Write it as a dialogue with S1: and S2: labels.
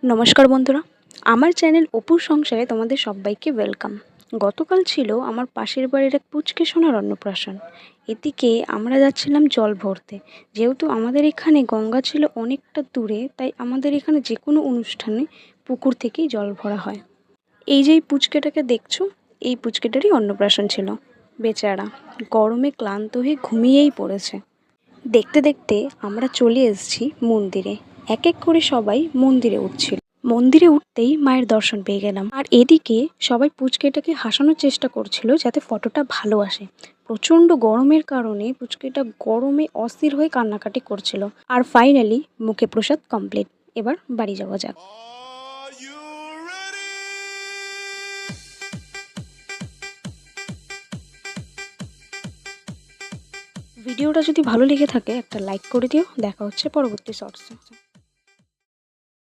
S1: নমস্কার বন্ধুরা, আমার চ্যানেল অপুর সংসারে তোমাদের সবাইকে ওয়েলকাম। গতকাল ছিল আমার পাশের বাড়ির এক পুচকে সোনার অন্নপ্রাশন। এদিকে আমরা যাচ্ছিলাম জল ভরতে। যেহেতু আমাদের এখানে গঙ্গা ছিল অনেকটা দূরে, তাই আমাদের এখানে যে কোনো অনুষ্ঠানে পুকুর থেকেই জল ভরা হয়। এই যে এই পুচকেটাকে দেখছো, এই পুচকেটারই অন্নপ্রাশন ছিল। বেচারা গরমে ক্লান্ত হয়ে ঘুমিয়েই পড়েছে। দেখতে দেখতে আমরা চলে এসেছি মন্দিরে। এক এক করে সবাই মন্দিরে উঠছিল। মন্দিরে উঠতেই মায়ের দর্শন পেয়ে গেলাম। আর এদিকে সবাই পুচকেটাকে হাসানোর চেষ্টা করছিল যাতে ফটোটা ভালো আসে। প্রচণ্ড গরমের কারণে পুচকেটা গরমে অস্থির হয়ে কান্নাকাটি করছিল। আর ফাইনালি মুখে প্রসাদ কমপ্লিট। এবার বাড়ি যাওয়া যাক। ভিডিওটা যদি ভালো লেগে থাকে একটা লাইক করে দিও। দেখা হচ্ছে পরবর্তী শর্টসে।